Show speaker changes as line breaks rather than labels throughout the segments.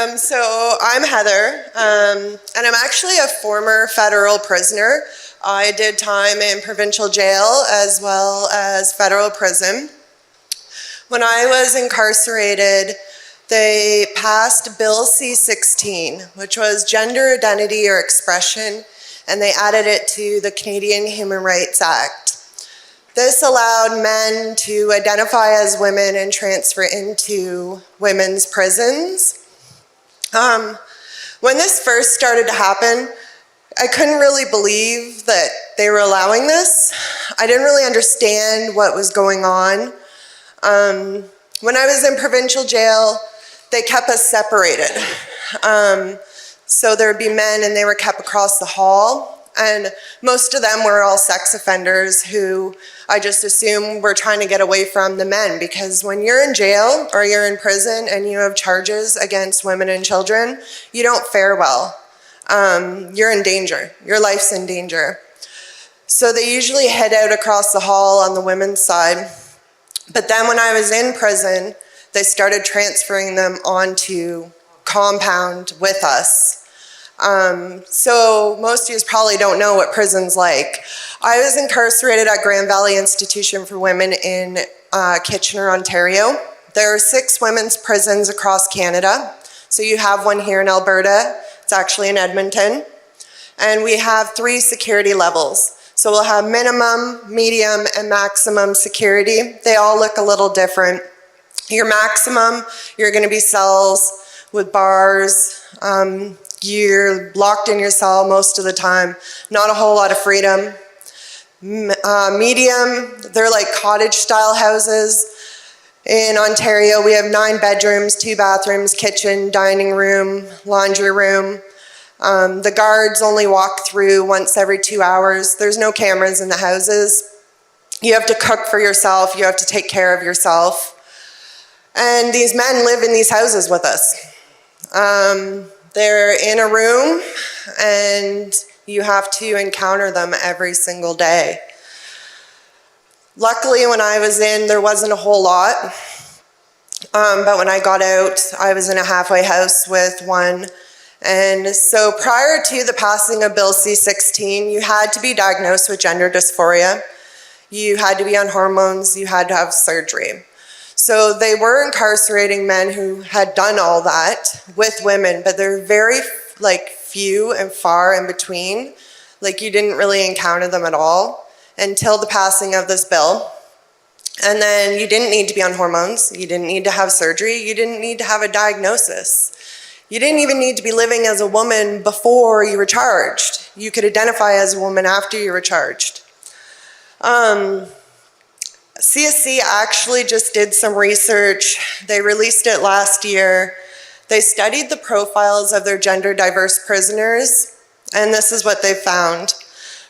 So I'm Heather, and I'm actually a former federal prisoner. I did time in provincial jail as well as federal prison. When I was incarcerated, they passed Bill C-16, which was gender identity or expression, and they added it to the Canadian Human Rights Act. This allowed men to identify as women and transfer into women's prisons. When this first started to happen, I couldn't really believe that they were allowing this. I didn't really understand what was going on. When I was in provincial jail, they kept us separated. So there would be men and they were kept across the hall. And most of them were all sex offenders who I just assume were trying to get away from the men, because when you're in jail or you're in prison and you have charges against women and children, you don't fare well. You're in danger. Your life's in danger. So they usually head out across the hall on the women's side. But then when I was in prison, they started transferring them onto compound with us. So most of you probably don't know what prison's like. I was incarcerated at Grand Valley Institution for Women in Kitchener, Ontario. There are 6 women's prisons across Canada. So you have one here in Alberta. It's actually in Edmonton. And we have 3 security levels. So we'll have minimum, medium, and maximum security. They all look a little different. Your maximum, you're going to be cells with bars. You're locked in your cell most of the time. Not a whole lot of freedom. Medium, they're like cottage-style houses. In Ontario, we have 9 bedrooms, 2 bathrooms, kitchen, dining room, laundry room. The guards only walk through once every 2 hours. There's no cameras in the houses. You have to cook for yourself. You have to take care of yourself. And these men live in these houses with us. They're in a room, and you have to encounter them every single day. Luckily, when I was in, there wasn't a whole lot. But when I got out, I was in a halfway house with one. And so prior to the passing of Bill C-16, you had to be diagnosed with gender dysphoria. You had to be on hormones. You had to have surgery. So they were incarcerating men who had done all that with women, but they're very few and far in between. Like, you didn't really encounter them at all until the passing of this bill. And then you didn't need to be on hormones. You didn't need to have surgery. You didn't need to have a diagnosis. You didn't even need to be living as a woman before you were charged. You could identify as a woman after you were charged. CSC actually just did some research. They released it last year. They studied the profiles of their gender diverse prisoners, and this is what they found.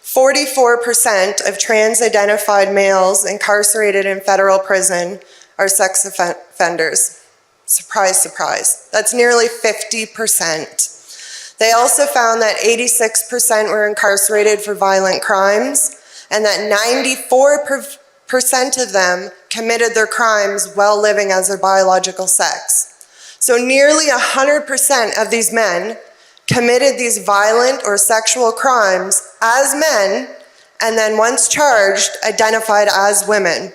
44% of trans-identified males incarcerated in federal prison are sex offenders. Surprise, surprise. That's nearly 50%. They also found that 86% were incarcerated for violent crimes, and that 94% of them committed their crimes while living as their biological sex. So nearly 100% of these men committed these violent or sexual crimes as men, and then once charged, identified as women.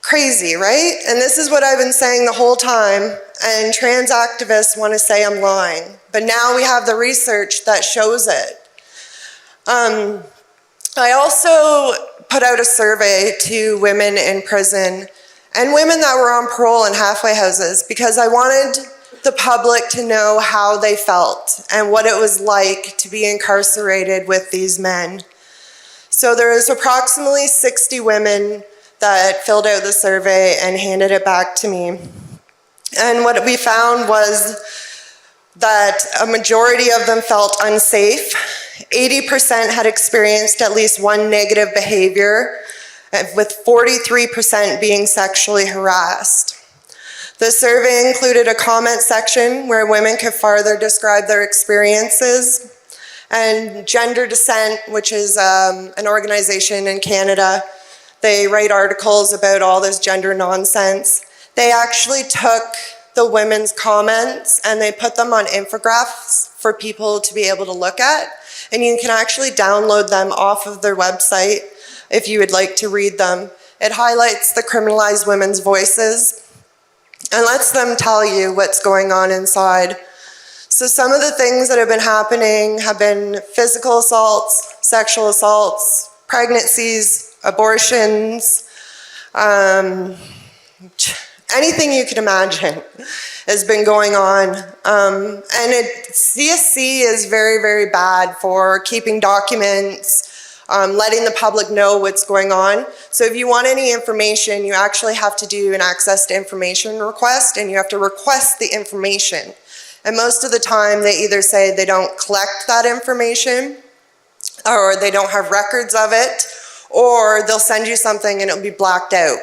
Crazy, right? And this is what I've been saying the whole time, and trans activists want to say I'm lying. But now we have the research that shows it. I also put out a survey to women in prison and women that were on parole in halfway houses, because I wanted the public to know how they felt and what it was like to be incarcerated with these men. So there was approximately 60 women that filled out the survey and handed it back to me. And what we found was that a majority of them felt unsafe. 80% had experienced at least one negative behavior, with 43% being sexually harassed. The survey included a comment section where women could further describe their experiences, and Gender Dissent, which is an organization in Canada, they write articles about all this gender nonsense. They actually took the women's comments and they put them on infographics for people to be able to look at. And you can actually download them off of their website if you would like to read them. It highlights the criminalized women's voices and lets them tell you what's going on inside. So some of the things that have been happening have been physical assaults, sexual assaults, pregnancies, abortions, anything you can imagine has been going on. CSC is very, very bad for keeping documents, letting the public know what's going on. So if you want any information, you actually have to do an access to information request, and you have to request the information. And most of the time they either say they don't collect that information, or they don't have records of it, or they'll send you something and it'll be blacked out.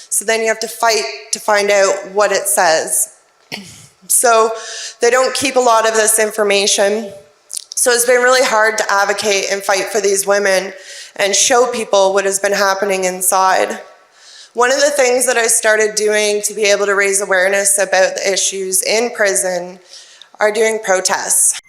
So then you have to fight to find out what it says. So they don't keep a lot of this information. So it's been really hard to advocate and fight for these women and show people what has been happening inside. One of the things that I started doing to be able to raise awareness about the issues in prison are doing protests.